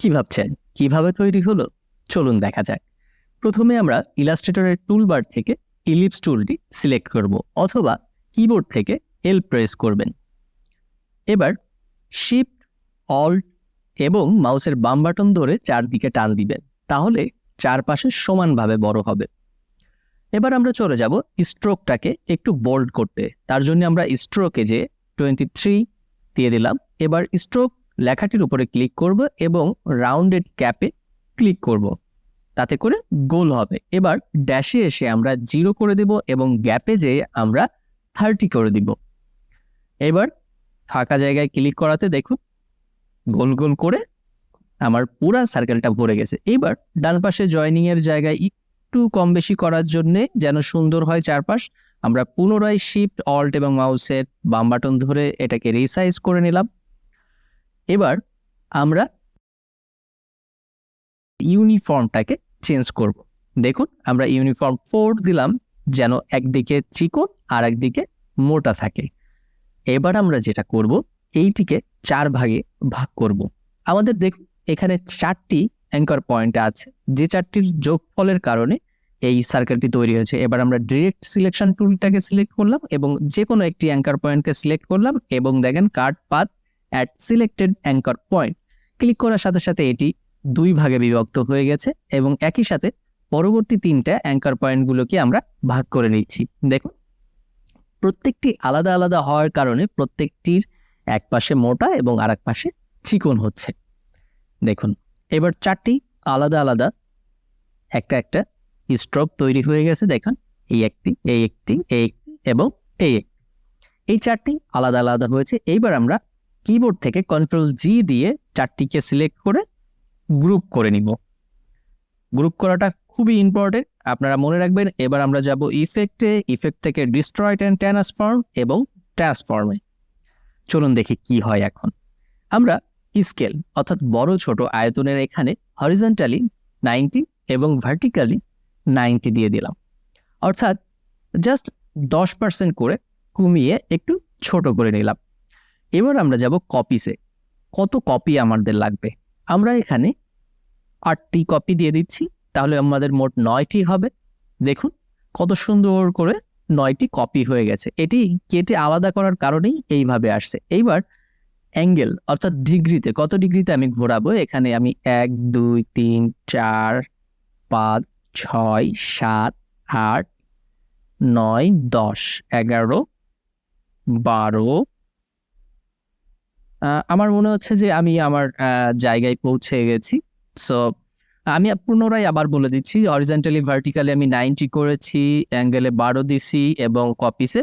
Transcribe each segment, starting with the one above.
কি ভাবছেন কিভাবে তৈরি হলো? চলুন দেখা যাক। প্রথমে আমরা ইলাস্ট্রেটরের টুলবার থেকে ইলিপস টুলটি সিলেক্ট করব অথবা কিবোর্ড থেকে এল প্রেস করবেন। এবার শিফট অল্ট এবং মাউসের বাম বাটন ধরে চারদিকে টান দিবেন, তাহলে চারপাশে সমানভাবে বড় হবে। এবার আমরা চলে যাব স্ট্রোকটাকে একটু বোল্ড করতে। তার জন্য আমরা স্ট্রোকে যে 23 দিয়ে দিলাম। এবার স্ট্রোক লেখাটির উপরে ক্লিক করব এবং রাউন্ডেড ক্যাপে ক্লিক করব, তাতে করে গোল হবে। এবার ড্যাশে এসে আমরা 0 করে দেব এবং গ্যাপে যেয়ে আমরা 30 করে দিব। এবার ফাঁকা জায়গায় ক্লিক করাতে দেখুন গোল গোল করে আমার পুরা সার্কেলটা ভরে গেছে। এবার ডান পাশে জয়েনিং এর জায়গায় একটু কম বেশি করার জন্য যেন সুন্দর হয় চারপাশ, আমরা পুনরায় শিফট অল্ট এবং মাউসের বাম বাটন ধরে এটাকে রিসাইজ করে নিলাম। এবার আমরা ইউনিফর্মটাকে চেঞ্জ করব। দেখুন আমরা ইউনিফর্ম 4 দিলাম যেন একদিকে চিকন আর একদিকে মোটা থাকে। এবার আমরা যেটা করব, এইটিকে 4 ভাগে ভাগ করব। আমাদের দেখুন এখানে 4টি অ্যাঙ্কার পয়েন্ট আছে, যে 4টির যোগফলের কারণে এই সার্কেলটি তৈরি হয়েছে। এবার আমরা ডিরেক্ট সিলেকশন টুলটাকে সিলেক্ট করলাম এবং যে কোনো একটি অ্যাঙ্কার পয়েন্টকে সিলেক্ট করলাম এবং দেখেন cut path at selected anchor point click করার সাথে সাথে এটি 2 ভাগে বিভক্ত হয়ে গেছে এবং একই সাথে পরবর্তী 3টা অ্যাঙ্কার পয়েন্টগুলোকে আমরা ভাগ করে নিচ্ছি। দেখুন প্রত্যেকটি আলাদা আলাদা হওয়ার কারণে প্রত্যেকটির এক পাশে মোটা এবং আরেক পাশে চিকন হচ্ছে। দেখুন এবার 4টি আলাদা আলাদা একটা একটা স্ট্রোক তৈরি হয়ে গেছে। দেখুন এই একটি, এই একটি, এই একটি এবং এই একটি, এই 4টি আলাদা আলাদা হয়েছে। এইবার আমরা কিবোর্ড থেকে কন্ট্রোল জি দিয়ে 4টিকে সিলেক্ট করে গ্রুপ করে নিব। গ্রুপ করাটা খুবই ইম্পর্টেন্ট, আপনারা মনে রাখবেন। এবার আমরা যাব ইফেক্টে, ইফেক্ট থেকে ডিস্ট্রয়েড অ্যান্ড ট্রান্সফর্ম এবং ট্রান্সফর্মে। চলুন দেখি কি হয় এখন। আমরা স্কেল অর্থাৎ বড় ছোট আয়তনের এখানে হরিজন্টালি 90 এবং ভার্টিক্যালি 90 দিয়ে দিলাম, অর্থাৎ জাস্ট 10% করে কমিয়ে একটু ছোট করে নিলাম। এবার আমরা যাব কপিসে, কত কপি আমাদের লাগবে। আমরা এখানে 8টি কপি দিয়ে দিচ্ছি, তাহলে আমাদের মোট 9টি হবে। দেখুন কত সুন্দর করে 9টি কপি হয়ে গেছে। এটি কেটে আলাদা করার কারণেই এইভাবে আসছে। এইবার অ্যাঙ্গেল অর্থাৎ ডিগ্রিতে, কত ডিগ্রিতে আমি ঘোরাবো, এখানে আমি 1 2 3 4 5 6 7 8 9 10 11 12, আমার মনে হচ্ছে যে আমি আমার জায়গায় পৌঁছে গেছি। সো আমি পুনরায় আবার বলে দিচ্ছি, হরিজন্টালি ভার্টিক্যালি আমি 90 করেছি, অ্যাঙ্গেলে 12 দিছি এবং কপিসে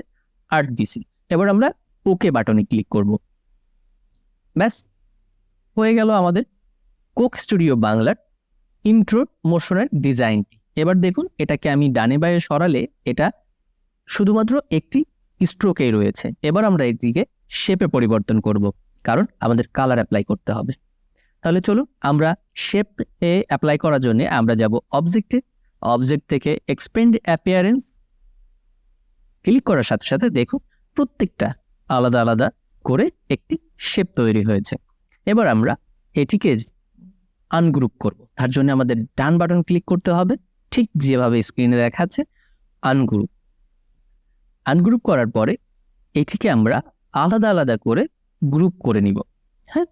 8 দিছি। এবার আমরা ওকে বাটনে ক্লিক করব। ব্যাস হয়ে গেল আমাদের কোক স্টুডিও বাংলার ইন্ট্রো মোশনের ডিজাইনটি। এবার দেখুন এটাকে আমি ডানে বায়ে সরালে এটা শুধুমাত্র একটি স্ট্রোকেই রয়েছে। এবার আমরা এটিকে শেপে পরিবর্তন করব, কারণ আমাদের কালার অ্যাপ্লাই করতে হবে। তাহলে চলুন আমরা শেপে অ্যাপ্লাই করার জন্য আমরা যাব অবজেক্টে, অবজেক্ট থেকে এক্সপেন্ড অ্যাপিয়ারেন্স ক্লিক করার সাথে সাথে দেখুন প্রত্যেকটা আলাদা আলাদা করে একটি শেপ তৈরি হয়েছে। এবার আমরা এটিকে আনগ্রুপ করব, তার জন্য আমাদের ডান বাটন ক্লিক করতে হবে, ঠিক যেভাবে স্ক্রিনে দেখাচ্ছে আনগ্রুপ। আনগ্রুপ করার পরে এটিকে আমরা আলাদা আলাদা করে গ্রুপ করে নিব। হ্যাঁ,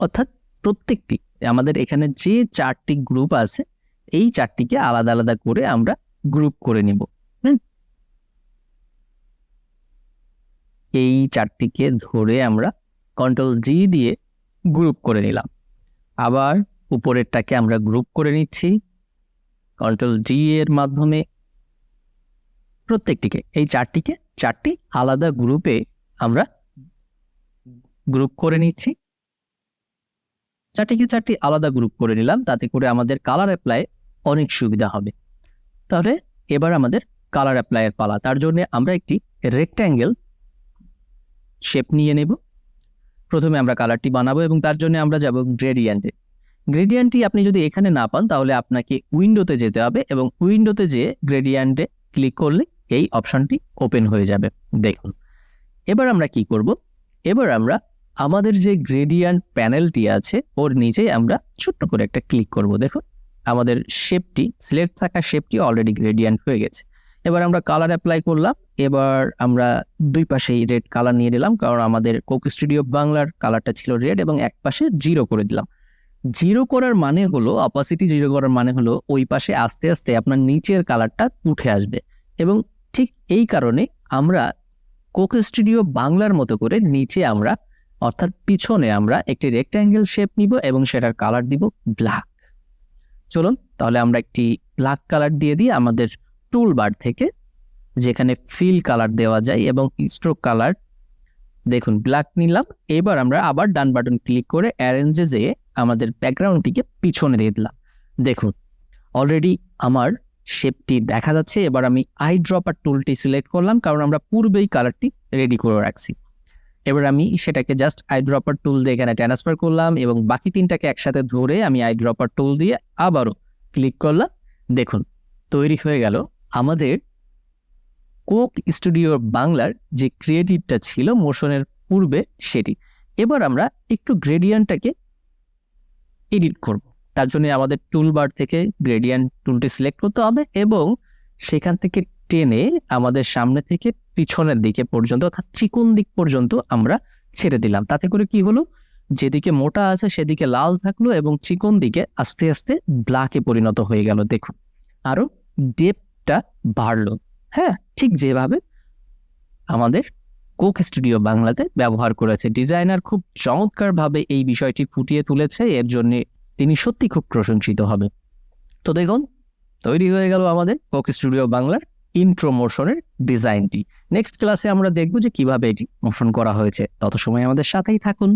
অর্থাৎ প্রত্যেকটি আমাদের এখানে যে 4টি গ্রুপ আছে এই 4টিকে আলাদা আলাদা করে আমরা গ্রুপ করে নিব। এই 4টিকে ধরে আমরা কন্ট্রোল জি দিয়ে গ্রুপ করে নিলাম। আবার উপরেরটাকে আমরা গ্রুপ করে নিচ্ছি কন্ট্রোল জি এর মাধ্যমে। প্রত্যেকটিকে এই 4টি আলাদা গ্রুপে আমরা গ্রুপ করে নিচ্ছি। 4টি আলাদা গ্রুপ করে নিলাম, তাতে করে আমাদের কালার অ্যাপ্লাই অনেক সুবিধা হবে। তাহলে এবার আমাদের কালার অ্যাপ্লাইয়ের পালা। তার জন্য আমরা একটি রেক্ট্যাঙ্গেল শেপ নিয়ে নেব। প্রথমে আমরা কালারটি বানাবো এবং তার জন্য আমরা যাব গ্রেডিয়েন্টে। গ্রেডিয়েন্টটি আপনি যদি এখানে না পান তাহলে আপনাকে উইন্ডোতে যেতে হবে এবং উইন্ডোতে যেয়ে গ্রেডিয়েন্টে ক্লিক করলে এই অপশনটি ওপেন হয়ে যাবে। দেখুন এবার আমরা কি করব, এবার আমরা আমাদের যে গ্রেডিয়েন্ট প্যানেলটি আছে ওর নিচেই আমরা ছোট্ট করে একটা ক্লিক করব। দেখুন আমাদের শেপটি, সিলেক্ট থাকা শেপটি অলরেডি গ্রেডিয়েন্ট হয়ে গেছে। এবার আমরা কালার অ্যাপ্লাই করলাম। এবার আমরা দুই পাশেই রেড কালার নিয়ে নিলাম, কারণ আমাদের কোক স্টুডিও বাংলার কালারটা ছিল রেড, এবং এক পাশে 0 করে দিলাম। 0 করার মানে হলো, অপাসিটি 0 করার মানে হলো ওই পাশে আস্তে আস্তে আপনার নিচের কালারটা উঠে আসবে। এবং ঠিক এই কারণে আমরা কোক স্টুডিও বাংলার মতো করে নিচে আমরা, অর্থাৎ পিছনে আমরা একটি রেক্ট্যাঙ্গেল শেপ নিব এবং সেটার কালার দিব ব্ল্যাক। চলুন তাহলে আমরা একটি ব্ল্যাক কালার দিয়ে দিই আমাদের টুল বার থেকে, যেখানে ফিল কালার দেওয়া যায় এবং স্ট্রোক কালার। দেখুন ব্ল্যাক নিলাম। এবার আমরা আবার ডান বাটন ক্লিক করে অ্যারেঞ্জে যেয়ে আমাদের ব্যাকগ্রাউন্ডটিকে পিছনে দিয়ে দিলাম। দেখুন অলরেডি আমার শেপটি দেখা যাচ্ছে। এবার আমি আই ড্রপার টুলটি সিলেক্ট করলাম, কারণ আমরা পূর্বেই কালারটি রেডি করে রাখছি। এবার আমি সেটাকে জাস্ট আই ড্রপার টুল দিয়ে এখানে ট্রান্সফার করলাম এবং বাকি তিনটাকে একসাথে ধরে আমি আই ড্রপার টুল দিয়ে আবারও ক্লিক করলাম। দেখুন তৈরি হয়ে গেল আমাদের কোক স্টুডিও বাংলার যে ক্রিয়েটিভটা ছিল মোশনের পূর্বে সেটি। এবার আমরা একটু গ্রেডিয়েন্টটাকে এডিট করব। তার জন্য আমাদের টুলবার থেকে গ্রেডিয়েন্ট টুলটি সিলেক্ট করতে হবে এবং সেখান থেকে টেনে আমাদের সামনে থেকে পিছনের দিকে পর্যন্ত, অর্থাৎ চিকন দিক পর্যন্ত আমরা ছেড়ে দিলাম। তাতে করে কি হলো, যেদিকে মোটা আছে সেদিকে লাল থাকলো এবং চিকন দিকে আস্তে আস্তে ব্ল্যাকে পরিণত হয়ে গেল। দেখুন আরো ডেপথটা বাড়লো। হ্যাঁ, ঠিক যেভাবে আমাদের কোক স্টুডিও বাংলাতে ব্যবহার করেছে। ডিজাইনার খুব চমৎকারভাবে এই বিষয়টি ফুটিয়ে তুলেছে, এর জন্য তিনি সত্যি খুব প্রশংসিত হবে। তো দেখুন তৈরি হয়ে গেল আমাদের কোক স্টুডিও বাংলার ইন্ট্রো মোশনের ডিজাইনটি। নেক্সট ক্লাসে আমরা দেখব যে কিভাবে এটি মোশন করা হয়েছে। তত সময় আমাদের সাথেই থাকুন।